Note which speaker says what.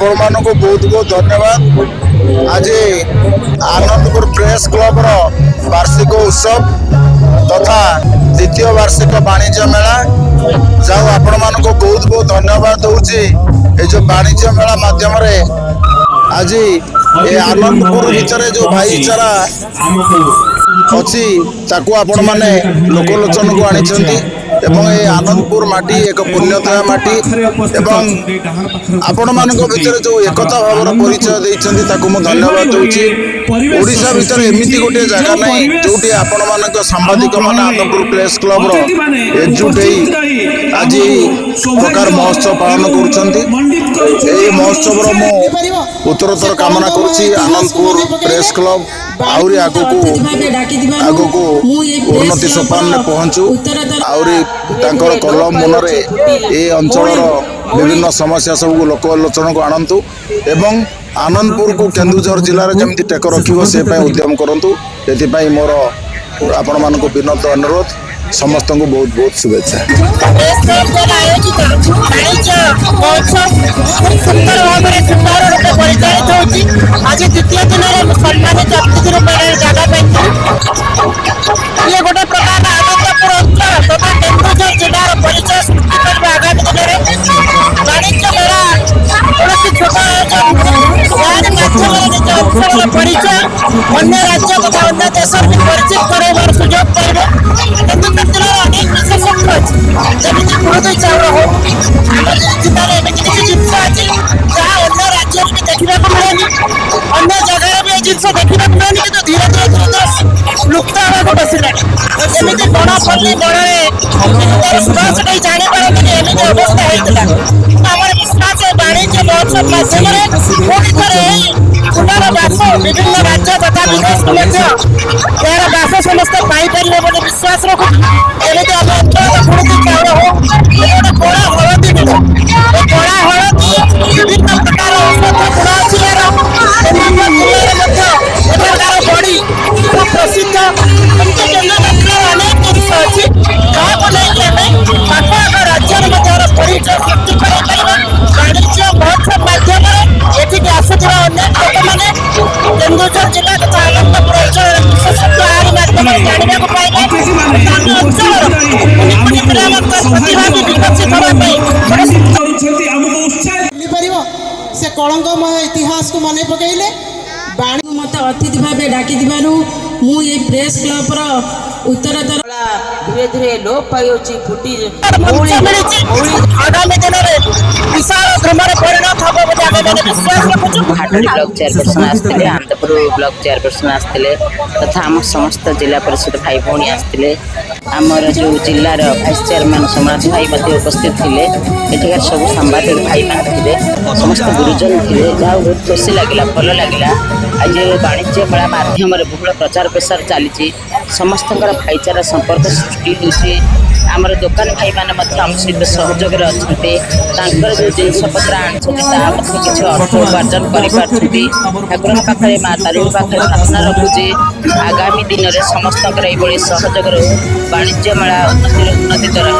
Speaker 1: आपण मानक बहुत बहुत धन्यवाद। आज आनंदपुर प्रेस क्लब वार्षिक उत्सव तथा द्वितीय वार्षिक वाणिज्य मेला जाऊ आपण मानक बहुत बहुत धन्यवाद दूची। जो वाणिज्य मेला माध्यम आज ये आनंदपुर भितर जो भाईचारा अच्छी ताकू आपण माने लोकलोचन को आनी एवं ये आनंदपुर माटी एक पुण्यतया माटी एवं आपण मानक भितर जो एकता भावर परिचय देइछन्ती ताकू मु धन्यवाद दूची। ओडिशा भितर एमिति गोटे जगह नहीं जोटी आपण मानक सांबादिक माने आनंदपुर प्रेस क्लब रो एकजुट होई आज प्रकार महोत्सव पालन करूछन्ती। एई महोत्सव रो मु उत्तरोत्तर कामना करूची आनंदपुर प्रेस क्लब आउरी आगको उन्नति सोपान में पहुँचू आउरी तांकर कलम मनरे ए अंचल विभिन्न समस्या सब लोकलोचन को आणंतु एवं आनंदपुर को केन्दुझर जिले में जमी टेक रखिबो से उद्यम करंतु। एथिपाई मोर आपण मानको विनम्र अनुरोध। समस्त को बहुत बहुत शुभेच्छा।
Speaker 2: आज द्वितीय दिन सम्मानित अतिथि रूप जगह ये गोटे प्रकार आनंदपुर अंचल तथा केन्दुझर जिलार परिचय सृष्टि कर आगामी दिन में वाणिज्य मेला कौन छोट आयोजन निज अंचल परिचय अन्य राज्य तथा अन्य देश भी परिचित कराइबार सुजोग पाइबे। केन्दुझर जिलार अनेक विशेषत्व अच्छी जमी पुरदई चाउल हो जिले में एमती किसी जिन अच्छी जहाँ अन्य राज्य भी देखा मिलेनि अन्य जगह भी जिन देखा मिलेनि कि धीरे धीरे लुप्त होगा बसला जमी बड़पल्ली बड़े सुभाष जापारे एमती अवस्था होता आम विश्वास वाणिज्य महोत्सव माध्यम पुनर्वास विभिन्न राज्य तथा विदेश यार बास समस्त पाइपर विश्वास रखु एमती आम अंचल पुरदी चाउल हो गोटे कड़ा हलदी मिले कड़ा हलदी विभिन्न प्रकार औषध गुण अच्छी जिले बड़ी प्रसिद्ध एमती केन्द्र अनेक जिन अच्छी जहाँ नहीं पाख राज्य परिचय सृष्टि कर वाणिज्य महोत्सव माध्यम एठिक आसुवा अनेक लोक मैंने केन्दुझर जिला तथा आनंदपुर अंचल विशेषत्व आदि माध्यम जानवाक पाइबे। अंचल प्रतिभा भी विकसित होगा
Speaker 3: से कलंकमय इतिहास को मन पकईले मत अतिथि भाव डाकी मु ये प्रेस क्लब उत्तरतर
Speaker 2: धीरे धीरे लोप पाई फुटी आगामी दिन में विशाल क्रम परिणत हम विश्वास रखुचु।
Speaker 4: हाटोटी ब्लॉक चेयरपर्सन आसते आनंदपुर ब्लॉक चेयरपर्सन आसते तथा आम समस्त जिला परिषद भाई भौणी आसते आमर जो जिलार भाइस चेयरमैन सम्राट भाई उपस्थित थे एठिकार सब सांबादिक भाई थे समस्त गुरुजन थे जहाँ बहुत खुशी लगे भल लगे। आज वाणिज्य मेला माध्यम बहुल प्रचार प्रसार चली समस्त भाईचारा संपर्क सृष्टि होती आमर दुकान भाई मैंने आम सहित सहयोग अच्छा जो जिनपतर आनी किसी अर्थ उपार्जन कर पाखे माँ तारी पाखे प्रार्थना रखुचे आगामी दिन में समस्त सहयोग वाणिज्य मेला उन्नति द्वारा